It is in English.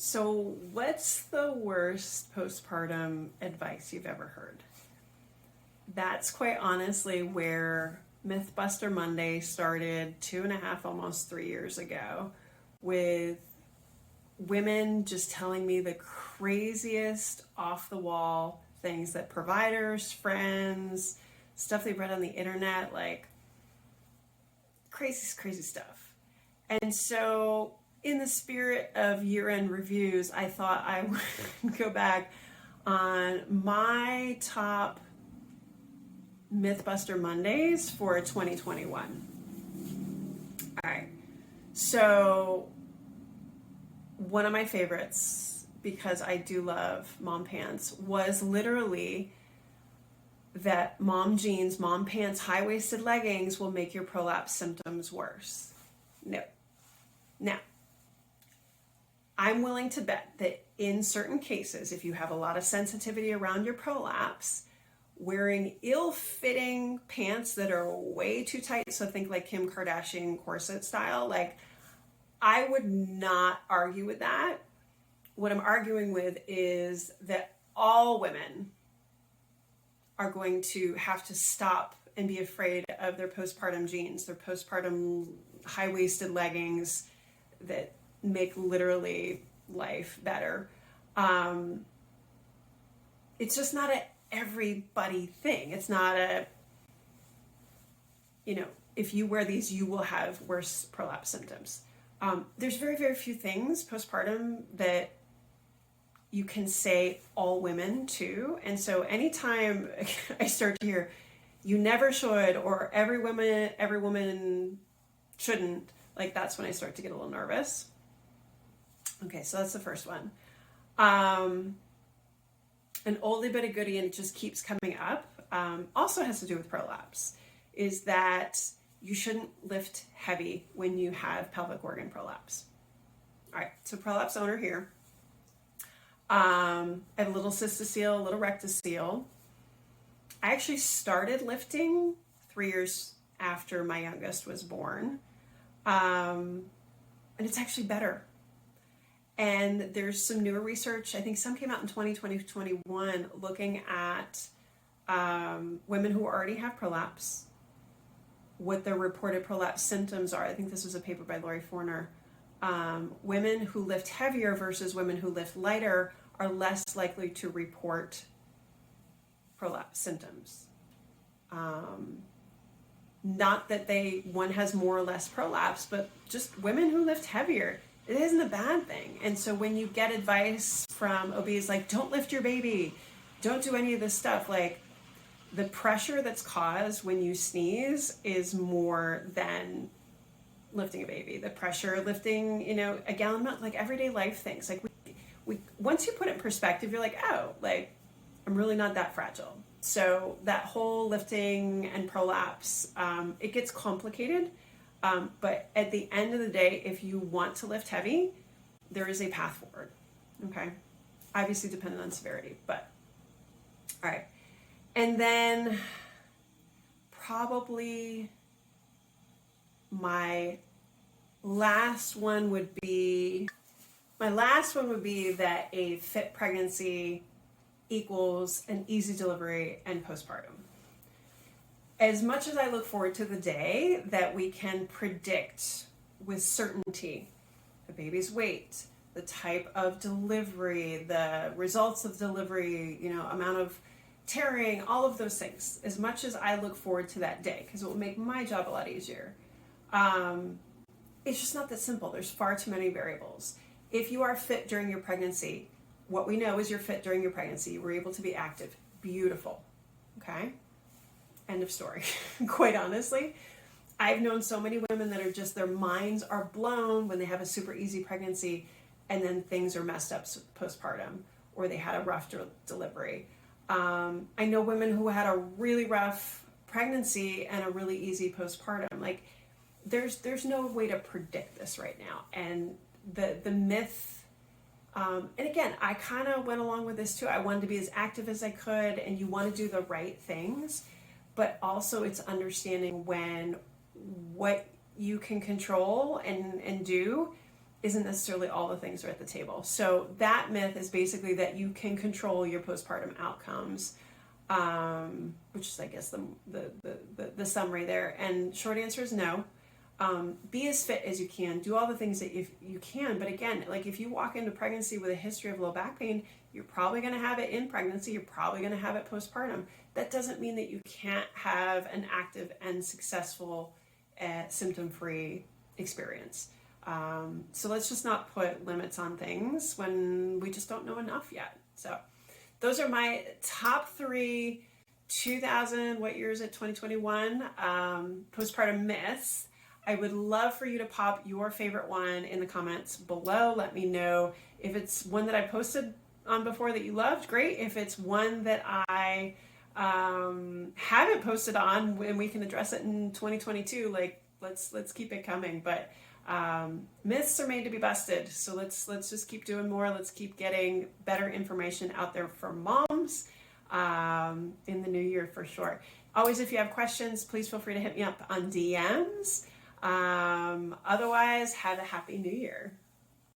So, what's the worst postpartum advice you've ever heard? That's quite honestly where Mythbuster Monday started 2.5, almost 3 years ago, with women just telling me the craziest off the wall things that providers, friends, stuff they've read on the internet, like crazy stuff. And so, in the spirit of year-end reviews, I thought I would go back on my top Mythbuster Mondays for 2021. All right. So, one of my favorites, because I do love mom pants, was literally that mom jeans, mom pants, high-waisted leggings will make your prolapse symptoms worse. No. Now, I'm willing to bet that in certain cases, if you have a lot of sensitivity around your prolapse, wearing ill-fitting pants that are way too tight, so think like Kim Kardashian corset style, like I would not argue with that. What I'm arguing with is that all women are going to have to stop and be afraid of their postpartum jeans, their postpartum high-waisted leggings that make literally life better. It's just not a everybody thing. It's not a, if you wear these, you will have worse prolapse symptoms. There's very few things postpartum that you can say all women to. And so anytime I start to hear, you never should, or every woman shouldn't, like that's when I start to get a little nervous. Okay, so that's the first one. An oldie but a goodie, and it just keeps coming up, also has to do with prolapse, is that you shouldn't lift heavy when you have pelvic organ prolapse. All right, so prolapse owner here. I have a little cystocele, a little rectocele. I actually started lifting 3 years after my youngest was born. And it's actually better. And there's some newer research, I think some came out in 2021, looking at women who already have prolapse, what their reported prolapse symptoms are. I think this was a paper by Lori Forner. Women who lift heavier versus women who lift lighter are less likely to report prolapse symptoms. Not that one has more or less prolapse, but just women who lift heavier, it isn't a bad thing. And so when you get advice from OBs like, don't lift your baby, don't do any of this stuff, like the pressure that's caused when you sneeze is more than lifting a baby. The pressure lifting, a gallon of milk, like everyday life things. Like we once you put it in perspective, you're like, oh, like I'm really not that fragile. So that whole lifting and prolapse, it gets complicated. But at the end of the day, if you want to lift heavy, there is a path forward. Okay. Obviously dependent on severity, but all right. And then probably my last one would be that a fit pregnancy equals an easy delivery and postpartum. As much as I look forward to the day that we can predict with certainty the baby's weight, the type of delivery, the results of delivery, amount of tearing, all of those things, as much as I look forward to that day, because it will make my job a lot easier, it's just not that simple. There's far too many variables. If you are fit during your pregnancy, what we know is you're fit during your pregnancy. You were able to be active. Beautiful. Okay? End of story. Quite honestly, I've known so many women that are just, their minds are blown when they have a super easy pregnancy and then things are messed up postpartum, or they had a rough delivery. I know women who had a really rough pregnancy and a really easy postpartum. Like there's no way to predict this right now. And the myth, and again, I kind of went along with this too. I wanted to be as active as I could, and you want to do the right things, but also it's understanding when what you can control and do isn't necessarily all the things are at the table. So that myth is basically that you can control your postpartum outcomes, which is, I guess, the summary there. And short answer is no. Be as fit as you can. Do all the things that you can. But again, like if you walk into pregnancy with a history of low back pain, you're probably going to have it in pregnancy. You're probably going to have it postpartum. That doesn't mean that you can't have an active and successful, symptom-free experience. So let's just not put limits on things when we just don't know enough yet. So those are my top 3 what year is it, 2021, postpartum myths. I would love for you to pop your favorite one in the comments below. Let me know if it's one that I posted on before that you loved, great. If it's one that I haven't posted on and we can address it in 2022, like let's keep it coming. But myths are made to be busted, so let's just keep doing more. Let's keep getting better information out there for moms in the new year for sure. Always, if you have questions, please feel free to hit me up on DMs. Otherwise, have a happy new year.